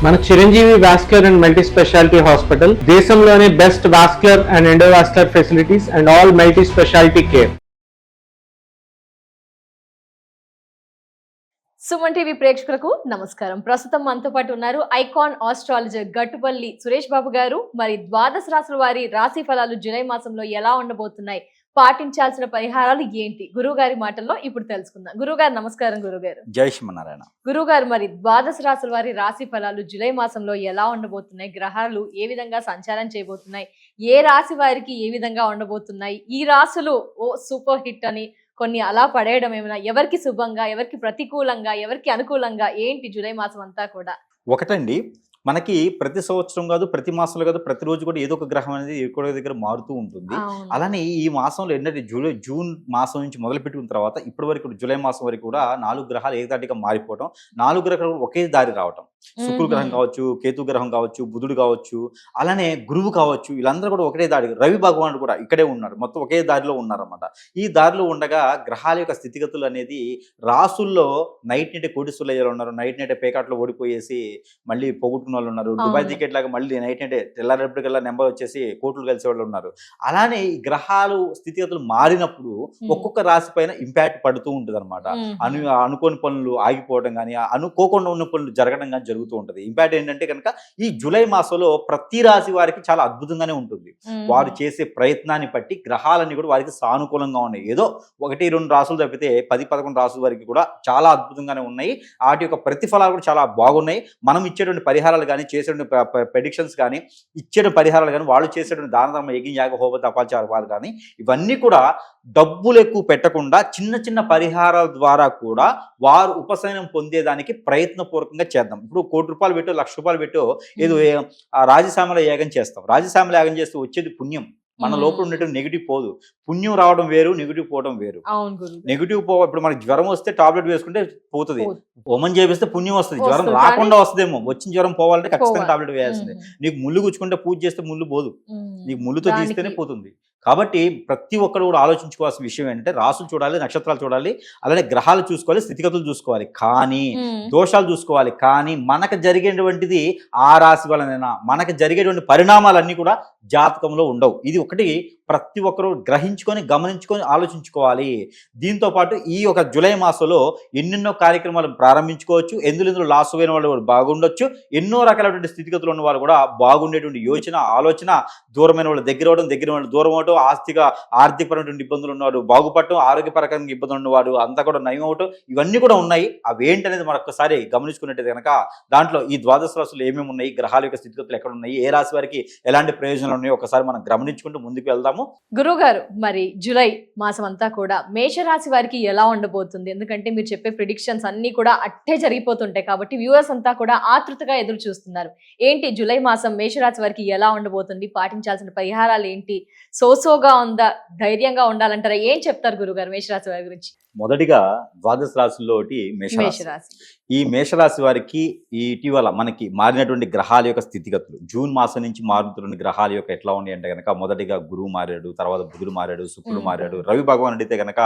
మన Chiranjeevi vascular and multi speciality hospital దేశంలోనే best vascular and endovascular facilities and all multi speciality care. Suman TV ప్రేక్షకులకు నమస్కారం. ప్రస్తుతం మనతో పాటు ఉన్నారు ఐకాన్ ఆస్ట్రాలజర్ గట్టుపల్లి సురేష్ బాబు గారు. మరి ద్వాదశ రాశుల వారి రాశి ఫలాలు జూలై మాసంలో ఎలా ఉండబోతున్నాయి, పాటించాల్సిన పరిహారాలు ఏంటి, గురువు గారి మాటల్లో ఇప్పుడు తెలుసుకుందాం. గురువు గారు నమస్కారం. గురుగారు జై శ్రీమన్నారాయణ. గురువు గారు, మరి ద్వాదశ రాశుల వారి రాశి ఫలాలు జూలై మాసంలో ఎలా ఉండబోతున్నాయి, గ్రహాలు ఏ విధంగా సంచారం చేయబోతున్నాయి, ఏ రాశి వారికి ఏ విధంగా ఉండబోతున్నాయి, ఈ రాశులు ఓ సూపర్ హిట్ అని కొన్ని అలా పడేయడం ఏమైనా, ఎవరికి శుభంగా, ఎవరికి ప్రతికూలంగా, ఎవరికి అనుకూలంగా, ఏంటి జూలై మాసం అంతా కూడా? ఒకటండి, మనకి ప్రతి సంవత్సరం కాదు, ప్రతి మాసంలో కాదు, ప్రతిరోజు కూడా ఏదో ఒక గ్రహం అనేది ఎక్కువ దగ్గర మారుతూ ఉంటుంది. అలానే ఈ మాసంలో ఏంటంటే జూన్ మాసం నుంచి మొదలు పెట్టుకున్న తర్వాత ఇప్పటి వరకు జూలై మాసం వరకు కూడా 4 గ్రహాలు ఏకదాటిగా మారిపోవటం, 4 గ్రహాలు ఒకే దారి రావటం. శుక్ర గ్రహం కావచ్చు, కేతు గ్రహం కావచ్చు, బుధుడు కావచ్చు, అలానే గురువు కావచ్చు, వీళ్ళందరూ కూడా ఒకటే దారి. రవి భగవానుడు కూడా ఇక్కడే ఉన్నాడు, మొత్తం ఒకే దారిలో ఉన్నారన్నమాట. ఈ దారిలో ఉండగా గ్రహాల యొక్క స్థితిగతులు అనేది రాసుల్లో నైట్ నైట్ కోటీశ్వరులు అయ్యేలా ఉన్నారు, నైట్ నైట్ పేకాట్లో ఓడిపోయేసి మళ్ళీ పోగొట్టుకున్న వాళ్ళు ఉన్నారు, దుబాయ్ టికెట్ లాగా మళ్ళీ నైట్ నైట్ తెల్లారేపటికల్లా నెంబర్ వచ్చేసి కోట్లు కలిసే వాళ్ళు ఉన్నారు. అలానే ఈ గ్రహాలు స్థితిగతులు మారినప్పుడు ఒక్కొక్క రాశి పైన ఇంపాక్ట్ పడుతూ ఉంటుంది అనమాట. అనుకోని పనులు ఆగిపోవడం కానీ, అనుకోకుండా ఉన్న పనులు జరగడం కానీ జరుగుతూ ఉంటుంది. ఇంపాక్ట్ ఏంటంటే కనుక ఈ జూలై మాసంలో ప్రతి రాశి వారికి చాలా అద్భుతంగానే ఉంటుంది. వారు చేసే ప్రయత్నాన్ని బట్టి గ్రహాలన్నీ కూడా వారికి సానుకూలంగా ఉన్నాయి. ఏదో 1-2 రాసులు తప్పితే 10-11 రాసుల వరకు కూడా చాలా అద్భుతంగానే ఉన్నాయి. వాటి యొక్క ప్రతిఫలాలు కూడా చాలా బాగున్నాయి. మనం ఇచ్చేటువంటి పరిహారాలు కానీ, చేసేటువంటి ప్రెడిక్షన్స్ కానీ, ఇచ్చేటువంటి పరిహారాలు కానీ, వాళ్ళు చేసేటువంటి దాన ధర్మ యజ్ఞ యాగ హోమ తపాచారాలు కానీ, ఇవన్నీ కూడా డబ్బులు ఎక్కువ పెట్టకుండా చిన్న చిన్న పరిహారాల ద్వారా కూడా వారు ఉపశమనం పొందేదానికి ప్రయత్నపూర్వకంగా చేద్దాం. ఇప్పుడు 1 కోటి రూపాయలు పెట్టో, 1,00,000 రూపాయలు పెట్టో ఏదో రాజశ్యామల యాగం చేస్తాం. రాజశ్యామల యాగం చేస్తే వచ్చేది పుణ్యం. మన లోపల ఉన్నటువంటి నెగిటివ్ పోదు. పుణ్యం రావడం వేరు, నెగిటివ్ పోవడం వేరు. నెగిటివ్ ఇప్పుడు మనకి జ్వరం వస్తే టాబ్లెట్ వేసుకుంటే పోతుంది, హోమం చేపిస్తే పుణ్యం వస్తుంది. జ్వరం రాకుండా వస్తుందేమో, వచ్చిన జ్వరం పోవాలంటే ఖచ్చితంగా టాబ్లెట్ వేయాల్సిందే. నీకు ముళ్ళు గుచ్చుకుంటే పూజ చేస్తే ముళ్ళు పోదు, నీకు ముళ్ళుతో తీస్తేనే పోతుంది. కాబట్టి ప్రతి ఒక్కరు కూడా ఆలోచించుకోవాల్సిన విషయం ఏంటంటే రాసులు చూడాలి, నక్షత్రాలు చూడాలి, అలానే గ్రహాలు చూసుకోవాలి, స్థితిగతులు చూసుకోవాలి, కానీ దోషాలు చూసుకోవాలి. కానీ మనకు జరిగేటువంటిది ఆ రాశి వలనైనా మనకు జరిగేటువంటి పరిణామాలన్నీ కూడా జాతకంలో ఉండవు. ఇది ఒకటి ప్రతి ఒక్కరు గ్రహించుకొని, గమనించుకొని ఆలోచించుకోవాలి. దీంతో పాటు ఈ ఒక జూలై మాసంలో ఎన్నెన్నో కార్యక్రమాలు ప్రారంభించుకోవచ్చు. ఎందులో లాస్ అయిన వాళ్ళు బాగుండొచ్చు, ఎన్నో రకాలైనటువంటి స్థితిగతులు ఉన్న వాళ్ళు కూడా బాగుండేటువంటి యోచన, ఆలోచన, దూరమైన వాళ్ళు దగ్గర అవడం, దగ్గర వాళ్ళు దూరం అవడం, ఆర్థికపరమైనటువంటి ఇబ్బందులు ఉన్నవాడు బాగుపడటం, ఆరోగ్యపరకంగా ఇబ్బందులు ఉన్నవాడు అంతా కూడా నయం అవటం, ఇవన్నీ కూడా ఉన్నాయి. అవి ఏంటనేది మరొకసారి గమనించుకున్నట్టు కనుక దాంట్లో ఈ ద్వాదశ రాశులు ఏమేమి ఉన్నాయి, గ్రహాల యొక్క స్థితిగతులు ఎక్కడ ఉన్నాయి, ఏ రాశి వారికి ఎలాంటి ప్రయోజనాలు ఉన్నాయో ఒకసారి మనం గమనించుకుంటూ ముందుకు వెళ్దాము. గురువు గారు, మరి జూలై మాసం అంతా కూడా మేషరాశి వారికి ఎలా ఉండబోతుంది? ఎందుకంటే మీరు చెప్పే ప్రిడిక్షన్స్ అన్ని కూడా అట్టే జరిగిపోతుంటాయి కాబట్టి వ్యూవర్స్ అంతా కూడా ఆతృతగా ఎదురు చూస్తున్నారు. ఏంటి జూలై మాసం మేషరాశి వారికి ఎలా ఉండబోతుంది, పాటించాల్సిన పరిహారాలు ఏంటి, సోసోగా ఉందా, ధైర్యంగా ఉండాలంటారా? ఏం చెప్తారు గురుగారు మేషరాశి వారి గురించి? మొదటిగా ద్వాదశ రాశుల్లో ఒకటి మేషరాశి. ఈ మేషరాశి వారికి ఈ ఇటీవల మనకి మారినటువంటి గ్రహాల యొక్క స్థితిగతులు, జూన్ మాసం నుంచి మారుతున్న గ్రహాల యొక్క ఎట్లా ఉన్నాయి అంటే కనుక మొదటిగా గురువు మారాడు, తర్వాత బుధుడు మారాడు, శుక్రుడు మారాడు, రవి భగవానుడు అయితే కనుక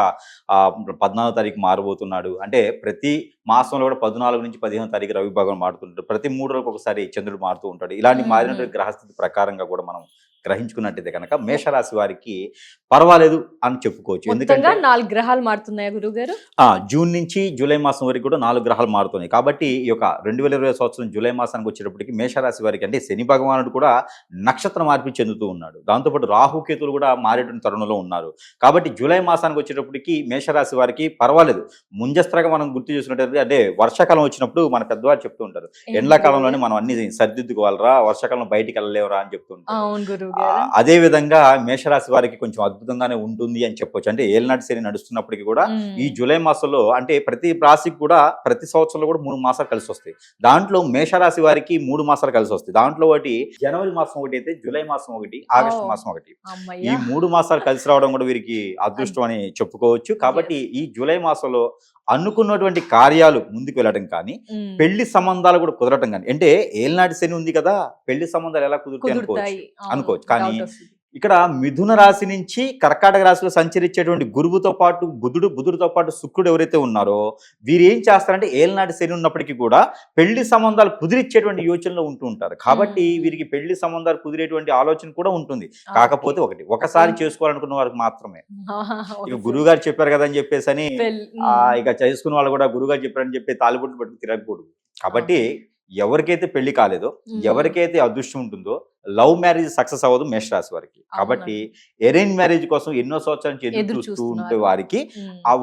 14వ తారీఖు మారబోతున్నాడు. అంటే ప్రతి మాసంలో కూడా 14 నుంచి 15వ తారీఖు రవి భగవాన్ మారుతుంటాడు. ప్రతి 3 రోజులకు ఒకసారి చంద్రుడు మారుతూ ఉంటాడు. ఇలాంటి మారినటువంటి గ్రహస్థితి ప్రకారంగా కూడా మనం గ్రహించుకున్నట్టయితే కనుక మేషరాశి వారికి పర్వాలేదు అని చెప్పుకోవచ్చు. ఎందుకంటే 4 గ్రహాలు మారుతున్నాయా గురువు గారు? జూన్ నుంచి జూలై మాసం వరకు కూడా 4 గ్రహాలు మారుతున్నాయి. కాబట్టి ఈ యొక్క 2020 సంవత్సరం జూలై మాసానికి వచ్చేటప్పటికి మేషరాశి వారికి అంటే శని భగవానుడు కూడా నక్షత్ర మార్పు చెందుతూ ఉన్నాడు. దాంతోపాటు రాహుకేతులు కూడా మారేటువంటి తరుణంలో ఉన్నారు. కాబట్టి జూలై మాసానికి వచ్చేటప్పటికి మేషరాశి వారికి పర్వాలేదు. ముంజస్త్రగా మనం గుర్తు చేసుకున్నట్టయితే అంటే వర్షాకాలం వచ్చినప్పుడు మన పెద్దవారు చెప్తూ ఉంటారు, ఎండాకాలంలోనే మనం అన్ని సర్దిద్దుకోవాలరా, వర్షాకాలం బయటికి వెళ్ళలేవరా అని చెప్తూ ఉంటారు. అదే విధంగా మేషరాశి వారికి కొంచెం అద్భుతంగానే ఉంటుంది అని చెప్పొచ్చు. అంటే ఏలినాటి శని నడుస్తున్నప్పటికీ కూడా ఈ జూలై మాసంలో అంటే ప్రతి రాశికి కూడా ప్రతి సంవత్సరంలో కూడా 3 మాసాలు కలిసి వస్తాయి. దాంట్లో మేషరాశి వారికి 3 మాసాలు కలిసి వస్తాయి. దాంట్లో ఒకటి జనవరి మాసం ఒకటి అయితే, జూలై మాసం ఒకటి, ఆగస్టు మాసం ఒకటి. ఈ 3 మాసాలు కలిసి రావడం కూడా వీరికి అదృష్టం అని చెప్పుకోవచ్చు. కాబట్టి ఈ జూలై మాసంలో అనుకున్నటువంటి కార్యాలు ముందుకు వెళ్ళడం కానీ, పెళ్లి సంబంధాలు కూడా కుదరటం కానీ, అంటే ఏలినాటి శని ఉంది కదా, పెళ్లి సంబంధాలు ఎలా కుదురుతాయి అనుకోవచ్చు. కానీ ఇక్కడ మిథున రాశి నుంచి కర్కాటక రాశిలో సంచరించేటువంటి గురువుతో పాటు బుధుడితో పాటు శుక్రుడు ఎవరైతే ఉన్నారో వీరు ఏం చేస్తారంటే ఏలనాటి శని ఉన్నప్పటికీ కూడా పెళ్లి సంబంధాలు కుదిరిచ్చేటువంటి యోచనలో ఉంటూ ఉంటారు. కాబట్టి వీరికి పెళ్లి సంబంధాలు కుదిరేటువంటి ఆలోచన కూడా ఉంటుంది. కాకపోతే ఒకసారి చేసుకోవాలనుకున్న వారికి మాత్రమే. ఇక గురువు గారు చెప్పారు కదా అని చెప్పేసి అని ఇక చేసుకున్న వాళ్ళు కూడా గురువు గారు చెప్పారని చెప్పి తాలిబొట్టు పట్టుకు తిరగకూడదు. కాబట్టి ఎవరికైతే పెళ్లి కాలేదో, ఎవరికైతే అదృష్టం ఉంటుందో లవ్ మ్యారేజ్ సక్సెస్ అవ్వదు మేషరాశి వారికి. కాబట్టి అరేంజ్ మ్యారేజ్ కోసం ఎన్నో సంవత్సరాల నుంచి ఎదురు చూస్తూ ఉంటే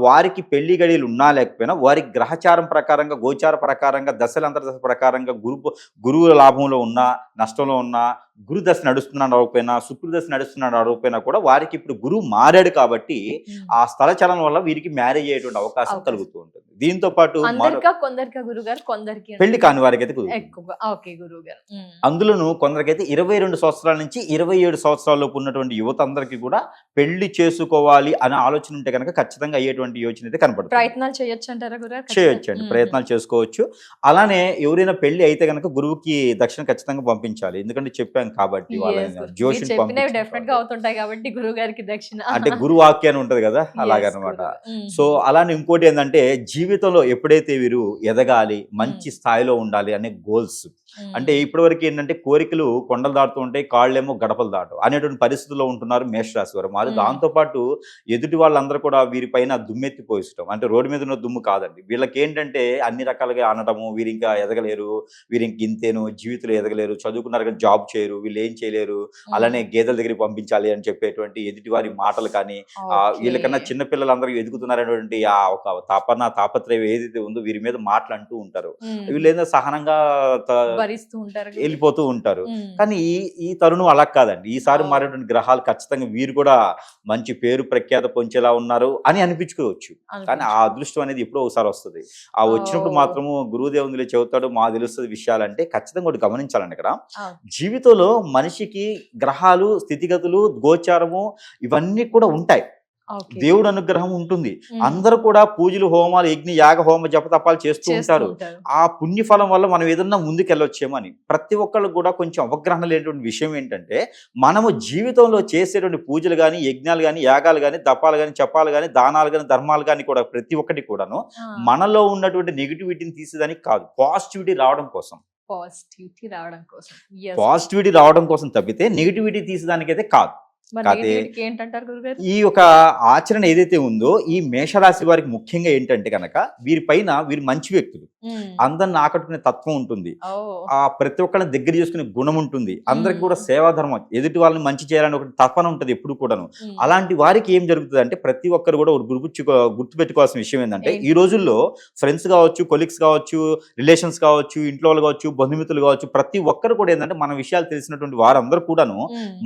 వారికి పెళ్లి గడియలు ఉన్నా లేకపోయినా వారి గ్రహచారం ప్రకారంగా, గోచార ప్రకారంగా, దశలంతర దశ ప్రకారంగా గురువు లాభంలో ఉన్నా, నష్టంలో ఉన్నా, గురు దశ నడుస్తున్నాడు అవ్వకపోయినా, శుక్రు దశ నడుస్తున్నాడు అవ్వకపోయినా కూడా వారికి ఇప్పుడు గురువు మారాడు కాబట్టి ఆ స్థల చలనం వల్ల వీరికి మ్యారేజ్ అయ్యేటువంటి అవకాశం కలుగుతూ ఉంటుంది. దీంతో పాటు పెళ్లి కాని వారికి అయితే అందులోనూ కొందరికైతే 22 సంవత్సరాల నుంచి 27 సంవత్సరాల్లోపు ఉన్నటువంటి యువత అందరికీ కూడా పెళ్లి చేసుకోవాలి అనే ఆలోచన ఉంటే కనుక ఖచ్చితంగా అయ్యేటువంటి యోచన అయితే కనపడుతుంది. ప్రయత్నాలు చేయొచ్చు అంటారా గురుగారు? చేయొచ్చండి, ప్రయత్నాలు చేసుకోవచ్చు. అలానే ఎవరైనా పెళ్లి అయితే కనుక గురువుకి దక్షిణ ఖచ్చితంగా పంపించాలి. ఎందుకంటే చెప్పాం కాబట్టి జోషిని అవుతుంటాయి కాబట్టి గురువు గారికి దక్షిణ అంటే గురు వాక్య అని ఉంటది కదా, అలాగనమాట. సో అలానే ఇంకోటి ఏంటంటే జీవితంలో ఎప్పుడైతే వీరు ఎదగాలి, మంచి స్థాయిలో ఉండాలి అనే గోల్స్, అంటే ఇప్పటివరకు ఏంటంటే కోరికలు కొండలు దాటుతూ ఉంటాయి, కాళ్ళేమో గడపలు దాటు అనేటువంటి పరిస్థితుల్లో ఉంటున్నారు మేషరాశి వారు. మరి దాంతో పాటు ఎదుటి వాళ్ళందరూ కూడా వీరిపైన దుమ్మెత్తిపోయిస్తాం. అంటే రోడ్డు మీద ఉన్న దుమ్ము కాదండి, వీళ్ళకి ఏంటంటే అన్ని రకాలుగా అనడము, వీరు ఇంకా ఎదగలేరు, వీరు ఇంక ఇంతేను, జీవితంలో ఎదగలేరు, చదువుకున్నారు కానీ జాబ్ చేయరు, వీళ్ళు ఏం చేయలేరు, అలానే గేదెల దగ్గరికి పంపించాలి అని చెప్పేటువంటి ఎదుటి వారి మాటలు కానీ, వీళ్ళకన్నా చిన్నపిల్లలందరూ ఎదుగుతున్నారనేటువంటి ఆ ఒక తాపత్రయం ఏదైతే ఉందో వీరి మీద మాటలు అంటూ ఉంటారు. వీళ్ళు ఏదో సహనంగా వెళ్ళిపోతూ ఉంటారు. కానీ ఈ తరుణం అలా కాదండి. ఈసారి మారేటువంటి గ్రహాలు ఖచ్చితంగా వీరు కూడా మంచి పేరు ప్రఖ్యాత పొంచేలా ఉన్నారు అని అనిపించుకోవచ్చు. కానీ ఆ అదృష్టం అనేది ఎప్పుడో ఒకసారి వస్తుంది. ఆ వచ్చినప్పుడు మాత్రము గురుదేవునిలో చెబుతాడు మా తెలుస్తుంది విషయాలంటే ఖచ్చితంగా ఒకటి గమనించాలండి. ఇక్కడ జీవితంలో మనిషికి గ్రహాలు, స్థితిగతులు, గోచారము ఇవన్నీ కూడా ఉంటాయి. దేవుడు అనుగ్రహం ఉంటుంది. అందరూ కూడా పూజలు, హోమాలు, యజ్ఞ, యాగ, హోమ, జపతపాలు చేస్తూ ఉంటారు. ఆ పుణ్యఫలం వల్ల మనం ఏదన్నా ముందుకెళ్ళొచ్చేమని ప్రతి ఒక్కళ్ళు కూడా కొంచెం అవగాహన లేనటువంటి విషయం ఏంటంటే మనము జీవితంలో చేసేటువంటి పూజలు కానీ, యజ్ఞాలు కానీ, యాగాలు కానీ, తపాలు కానీ, జపాలు కానీ, దానాలు కానీ, ధర్మాలు కానీ కూడా ప్రతి ఒక్కటి కూడాను మనలో ఉన్నటువంటి నెగిటివిటీని తీసేదానికి కాదు, పాజిటివిటీ రావడం కోసం తప్పితే నెగిటివిటీ తీసేదానికైతే కాదు. ఈ యొక్క ఆచరణ ఏదైతే ఉందో ఈ మేషరాశి వారికి ముఖ్యంగా ఏంటంటే కనుక వీరు మంచి వ్యక్తులు, అందరిని ఆకట్టుకునే తత్వం ఉంటుంది, ఆ ప్రతి ఒక్కరిని దగ్గర చేసుకునే గుణం ఉంటుంది, అందరికి కూడా సేవాధర్మం, ఎదుటి వాళ్ళని మంచి చేయాలని ఒక తపన ఉంటుంది ఎప్పుడు కూడాను. అలాంటి వారికి ఏం జరుగుతుంది అంటే ప్రతి ఒక్కరు కూడా గుర్తుపెట్టుకోవాల్సిన విషయం ఏంటంటే ఈ రోజుల్లో ఫ్రెండ్స్ కావచ్చు, కొలీగ్స్ కావచ్చు, రిలేషన్స్ కావచ్చు, ఇంట్లో వాళ్ళు కావచ్చు, బంధుమిత్రులు కావచ్చు, ప్రతి ఒక్కరు కూడా ఏంటంటే మన విషయాలు తెలిసినటువంటి వారందరూ కూడాను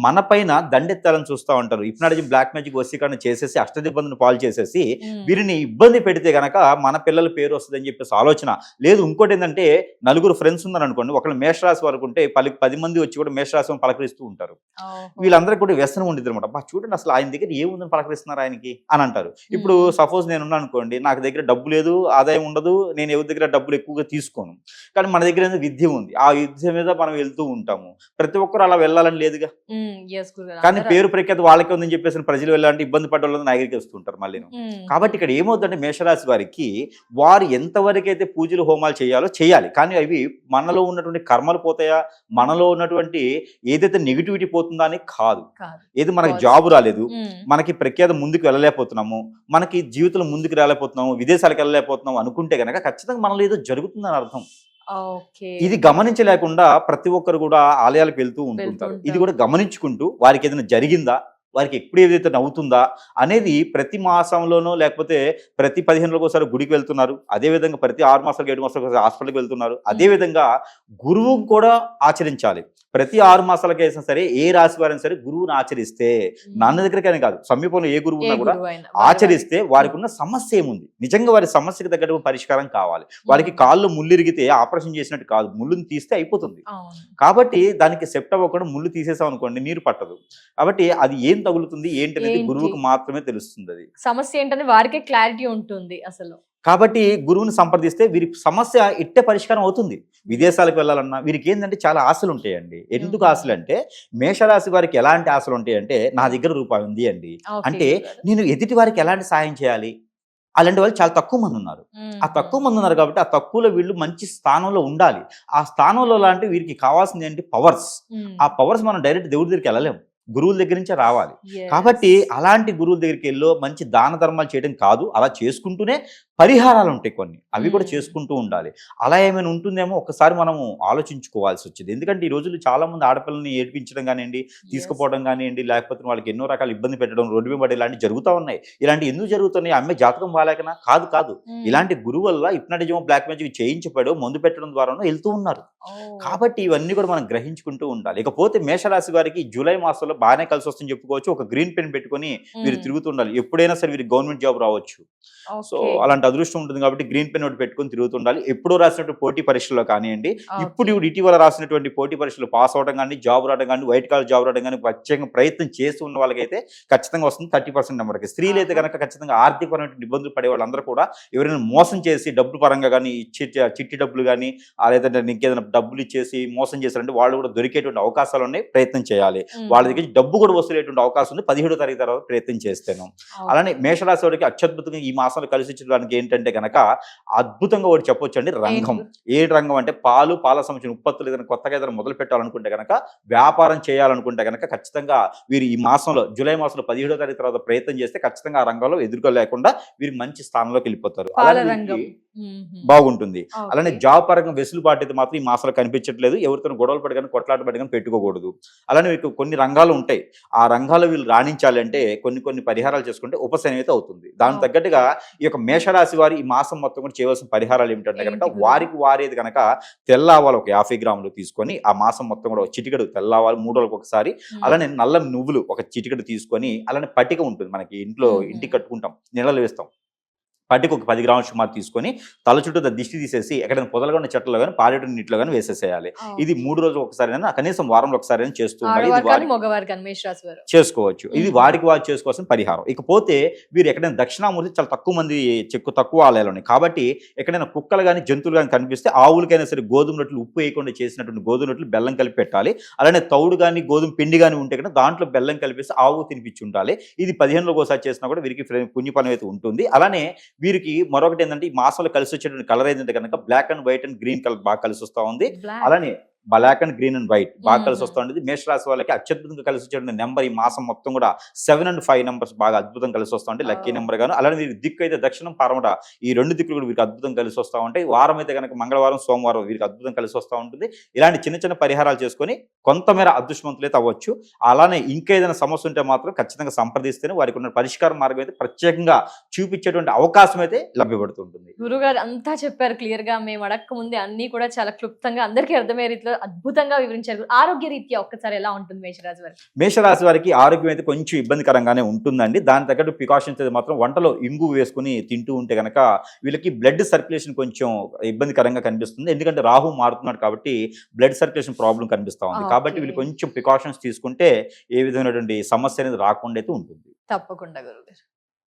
మన పైన దండెత్తాలని చూస్తూ ఉంటారు. ఇప్పుడు బ్లాక్ మ్యాజిక్ వశీకరణ చేసేసి అష్టదిబ్బందిని పాలు చేసేసి వీరిని ఇబ్బంది పెడితే గనక మన పిల్లల పేరు వస్తుంది అని చెప్పేసి ఆలోచన లేదు. ఇంకోటి ఏంటంటే నలుగురు ఫ్రెండ్స్ ఉన్నారు అనుకోండి, ఒకళ్ళు మేషరాశి వరకు ఉంటే 10 మంది వచ్చి కూడా మేషరాశి పలకరిస్తూ ఉంటారు. వీళ్ళందరికీ కూడా వ్యసనం ఉండేది అనమాట. చూడండి అసలు ఆయన దగ్గర ఏముందని పలకరిస్తున్నారు ఆయనకి అని అంటారు. ఇప్పుడు సపోజ్ నేనున్నా అనుకోండి, నాకు దగ్గర డబ్బు లేదు, ఆదాయం ఉండదు, నేను ఎవరి దగ్గర డబ్బులు ఎక్కువగా తీసుకోను, కానీ మన దగ్గర విద్య ఉంది, ఆ విద్య మీద మనం వెళ్తూ ఉంటాము. ప్రతి ఒక్కరు అలా వెళ్ళాలని లేదుగా, కానీ పేరు ప్రఖ్యాత వాళ్ళకే ఉందని చెప్పేసి ప్రజలు వెళ్ళాలంటే ఇబ్బంది పడ్డ వాళ్ళని నా దగ్గరికి వస్తుంటారు మళ్ళీ. కాబట్టి ఇక్కడ ఏమవుతుందంటే మేషరాశి వారికి వారు ఎంతవరకు అయితే పూజలు, హోమాలు చేయాలో చేయాలి, కానీ అవి మనలో ఉన్నటువంటి కర్మలు పోతాయా, మనలో ఉన్నటువంటి ఏదైతే నెగిటివిటీ పోతుందా అని కాదు. ఏది మనకి జాబ్ రాలేదు, మనకి ప్రఖ్యాత ముందుకు వెళ్ళలేకపోతున్నాము, మనకి జీవితంలో ముందుకు రాలేకపోతున్నాము, విదేశాలకు వెళ్ళలేకపోతున్నాము అనుకుంటే కనుక ఖచ్చితంగా మనలో ఏదో జరుగుతుందని అర్థం. ఇది గమనించలేకుండా ప్రతి ఒక్కరు కూడా ఆలయాలకు వెళ్తూ ఉంటుంటారు. ఇది కూడా గమనించుకుంటూ వారికి ఏదైనా జరిగిందా, వారికి ఎప్పుడు ఏదైతే నవ్వుతుందా అనేది ప్రతి మాసంలోనో లేకపోతే ప్రతి 15 రోజులకు ఒకసారి గుడికి వెళ్తున్నారు, అదేవిధంగా ప్రతి 6 మాసాలకు 7 మాసాలకు హాస్పిటల్కి వెళ్తున్నారు. అదేవిధంగా గురువు కూడా ఆచరించాలి. ప్రతి 6 మాసాలకు అయినా సరే ఏ రాశి వారైనా సరే గురువుని ఆచరిస్తే, నాన్న దగ్గరకైనా కాదు సమీపంలో ఏ గురువు ఉన్నా కూడా ఆచరిస్తే వారికి ఉన్న సమస్య ఏముంది, నిజంగా వారి సమస్యకి తగ్గట్టు పరిష్కారం కావాలి. వారికి కాళ్ళు ముళ్ళిరిగితే ఆపరేషన్ చేసినట్టు కాదు, ముళ్ళుని తీస్తే అయిపోతుంది. కాబట్టి దానికి సెప్ట్ అవ్వకుండా ముళ్ళు తీసేసాం అనుకోండి నీరు పట్టదు. కాబట్టి అది ఏం తగులుతుంది ఏంటనేది గురువుకు మాత్రమే తెలుస్తుంది. అది సమస్య ఏంటనే వారికే క్లారిటీ ఉంటుంది. అసలు కాబట్టి గురువుని సంప్రదిస్తే వీరి సమస్య ఇట్టే పరిష్కారం అవుతుంది. విదేశాలకు వెళ్ళాలన్నా వీరికి ఏంటంటే చాలా ఆశలు ఉంటాయండి. ఎందుకు ఆశలు అంటే, మేషరాశి వారికి ఎలాంటి ఆశలు ఉంటాయంటే, నా దగ్గర రూపాయి ఉంది అండి అంటే నేను ఎదుటి వారికి ఎలాంటి సాయం చేయాలి, అలాంటి వాళ్ళు చాలా తక్కువ మంది ఉన్నారు. ఆ తక్కువ మంది ఉన్నారు కాబట్టి ఆ తక్కువలో వీళ్ళు మంచి స్థానంలో ఉండాలి. ఆ స్థానంలో లాంటి వీరికి కావాల్సింది ఏంటి, పవర్స్. ఆ పవర్స్ మనం డైరెక్ట్ దేవుడి దగ్గరికి వెళ్ళలేము, గురువుల దగ్గర నుంచే రావాలి. కాబట్టి అలాంటి గురువుల దగ్గరికి వెళ్ళి మంచి దాన ధర్మాలు చేయడం కాదు, అలా చేసుకుంటూనే పరిహారాలు ఉంటాయి కొన్ని, అవి కూడా చేసుకుంటూ ఉండాలి. అలా ఏమైనా ఉంటుందేమో ఒకసారి మనము ఆలోచించుకోవాల్సి వచ్చింది. ఎందుకంటే ఈ రోజుల్లో చాలా మంది ఆడపిల్లల్ని ఏడిపించడం కానివ్వండి, తీసుకుపోవడం కానివ్వండి, లేకపోతే వాళ్ళకి ఎన్నో రకాల ఇబ్బంది పెట్టడం, రోడ్డు మీద పడి ఇలాంటివి జరుగుతూ ఉన్నాయి. ఇలాంటి ఎందుకు జరుగుతున్నాయి, అమ్మాయి జాతకం బాలేకనా? కాదు. ఇలాంటి గురువు వల్ల హిప్నటిజం, బ్లాక్ మ్యాజిక్ చేయించబడో మందు పెట్టడం ద్వారా వెళ్తూ ఉన్నారు. కాబట్టి ఇవన్నీ కూడా మనం గ్రహించుకుంటూ ఉండాలి. ఇకపోతే మేషరాశి వారికి జూలై మాసంలో బాగానే కలిసి వస్తుందని చెప్పుకోవచ్చు. ఒక గ్రీన్ పెన్ పెట్టుకొని వీరు తిరుగుతూ ఉండాలి. ఎప్పుడైనా సరే వీరికి గవర్నమెంట్ జాబ్ రావచ్చు. సో అలాంటి అదృష్టం ఉంటుంది కాబట్టి గ్రీన్ పెన్ ఒకటి పెట్టుకొని తిరుగుతుండాలి. ఎప్పుడో రాసినటువంటి పోటీ పరీక్షల్లో కానివ్వండి, ఇప్పుడు ఇటీవల రాసినటువంటి పోటీ పరీక్షలు పాస్ అవడం కానీ, జాబ్ రావడం కానీ, వైట్ కాలర్ జాబ్ రావడం కానీ ప్రత్యేకంగా ప్రయత్నం చేస్తూ ఉన్న వాళ్ళకైతే ఖచ్చితంగా వస్తుంది 30% నెంబర్కి. స్త్రీలు అయితే కనుక ఖచ్చితంగా ఆర్థికపరమైన ఇబ్బందులు పడే వాళ్ళందరూ కూడా ఎవరైనా మోసం చేసి డబ్బుల పరంగా కానీ, చిట్టి డబ్బులు కానీ, లేదంటే ఇంకేదైనా డబ్బులు ఇచ్చేసి మోసం చేశారంటే వాళ్ళు కూడా దొరికేటువంటి అవకాశాలు ఉన్నాయి, ప్రయత్నం చేయాలి. వాళ్ళ దగ్గర డబ్బు కూడా వసూలేటువంటి అవకాశం ఉంది 17వ తారీఖు తర్వాత ప్రయత్నం చేస్తాను. అలానే మేషరాశి వారికి అత్యద్భుతంగా ఈ మాసంలో కలిసి వచ్చేదానికి ఏంటంటే కనుక అద్భుతంగా ఒకటి చెప్పొచ్చు అండి, రంగం. ఏ రంగం అంటే పాల సంబంధించిన ఉత్పత్తులు ఏదైనా కొత్తగా ఏదైనా మొదలు పెట్టాలనుకుంటే కనుక, వ్యాపారం చేయాలనుకుంటే కనుక ఖచ్చితంగా వీరు ఈ మాసంలో జూలై మాసంలో 17వ తారీఖు తర్వాత ప్రయత్నం చేస్తే ఖచ్చితంగా ఆ రంగంలో ఎదుర్కోలేకుండా వీరు మంచి స్థానంలోకి వెళ్ళిపోతారు. బాగుంటుంది. అలానే జాబ్ పరంగా వెసులుబాటు అయితే మాత్రం ఈ మాసంలో కనిపించట్లేదు. ఎవరితో గొడవలు పడి కానీ కొట్లాట పడి కానీ పెట్టుకోకూడదు. అలానే మీకు కొన్ని రంగాలు ఉంటాయి, ఆ రంగాల్లో వీళ్ళు రాణించాలి అంటే కొన్ని పరిహారాలు చేసుకుంటే ఉపశమనం అయితే అవుతుంది. దానికి తగ్గట్టుగా ఈ యొక్క మేషరాశి వారి ఈ మాసం మొత్తం కూడా చేయవలసిన పరిహారాలు ఏమిటంటే కనుక, వారేది కనుక తెల్లవాళ్ళు ఒక 50 గ్రాములు తీసుకొని ఆ మాసం మొత్తం కూడా చిటికెడు తెల్లవాళ్ళు 3 రోజులకు ఒకసారి, అలానే నల్ల నువ్వులు ఒక చిటికెడు తీసుకొని, అలానే పట్టిక ఉంటుంది మనకి ఇంటికి కట్టుకుంటాం, నీళ్ళలో వేస్తాం, పట్టికి ఒక 10 గ్రాముల సుమారు తీసుకొని తల చుట్టూ దిష్టి తీసేసి ఎక్కడైనా పొదలుగా ఉన్న చెట్లలో కానీ పారేట నీటిలో కానీ వేసేసేయాలి. ఇది 3 రోజులు ఒకసారి కనీసం వారంలో ఒకసారి చేస్తూ చేసుకోవచ్చు. ఇది వారికి వారు చేసుకోవాల్సిన పరిహారం. ఇకపోతే వీరు ఎక్కడైనా దక్షిణామూర్తి చాలా తక్కువ మంది తక్కువ ఆలయాలు ఉన్నాయి కాబట్టి ఎక్కడైనా కుక్కలు కానీ జంతువులు కానీ కనిపిస్తే ఆవులకైనా సరే గోధుమ రొట్టెలు ఉప్పు వేయకుండా చేసినటువంటి గోధుమ రొట్టెలు బెల్లం కలిపి పెట్టాలి. అలానే తౌడు కానీ గోధుమ పిండి కానీ ఉంటే కనుక దాంట్లో బెల్లం కలిపేసి ఆవు తినిపించి ఉండాలి. ఇది 15 రోజులకు ఒకసారి చేసినా కూడా వీరికి పుణ్యఫలం అయితే ఉంటుంది. అలానే వీరికి మరొకటి ఏంటంటే ఈ మాసంలో కలిసి వచ్చేటువంటి కలర్ ఏంటంటే కనుక black and white and green colour బాగా కలిసి వస్తూ ఉంది. అలానే black and green and white బాగా కలిసి వస్తూ ఉంటుంది. మేషరాశి వాళ్ళకి అత్యద్భుతంగా కలిసి వచ్చే నెంబర్ ఈ మాసం మొత్తం కూడా 7 and 5 నెంబర్స్ బాగా అద్భుతంగా కలిసి వస్తూ ఉంటాయి, లక్కీ నెంబర్ గాను. అలానే వీరి దిక్కు అయితే దక్షిణం పరమట, ఈ 2 దిక్కులు కూడా వీరికి అద్భుతం కలిసి వస్తూ ఉంటాయి. వారం అయితే కనుక మంగళవారం సోమవారం వీరికి అద్భుతం కలిసి వస్తూ ఉంటుంది. ఇలాంటి చిన్న పరిహారాలు చేసుకొని కొంతమేర అదృష్టవంతులు అయితే అవ్వచ్చు. అలానే ఇంకేదైనా సమస్య ఉంటే మాత్రం ఖచ్చితంగా సంప్రదిస్తేనే వారికి ఉన్న పరిష్కార మార్గం అయితే ప్రత్యేకంగా చూపించేటువంటి అవకాశం అయితే లభ్యపడుతుంటుంది. గురుగారు అంతా చెప్పారు క్లియర్ గా, మేము అడక్క ముందే అన్ని కూడా చాలా క్లుప్తంగా అందరికీ అర్థమయ్యే రీతిలో అద్భుతంగా వివరించారు. ఆరోగ్య రీత్యా ఒక్కసారి ఎలా ఉంటుంది మేషరాశి వారికి? మేషరాశి వారికి ఆరోగ్యం అయితే కొంచెం ఇబ్బందికరంగానే ఉంటుందండి. దాని తగ్గట్టు ప్రికాషన్స్ అయితే మాత్రం వంటలో ఇంగు వేసుకుని తింటూ ఉంటే కనుక వీళ్ళకి బ్లడ్ సర్క్యులేషన్ కొంచెం ఇబ్బందికరంగా కనిపిస్తుంది. ఎందుకంటే రాహు మారుతున్నాడు కాబట్టి బ్లడ్ సర్క్యులేషన్ ప్రాబ్లం కనిపిస్తా ఉంది. కాబట్టి వీళ్ళు కొంచెం ప్రికాషన్స్ తీసుకుంటే ఏ విధమైనటువంటి సమస్య అనేది రాకుండా అయితే ఉంటుంది. తప్పకుండా గురుగారు.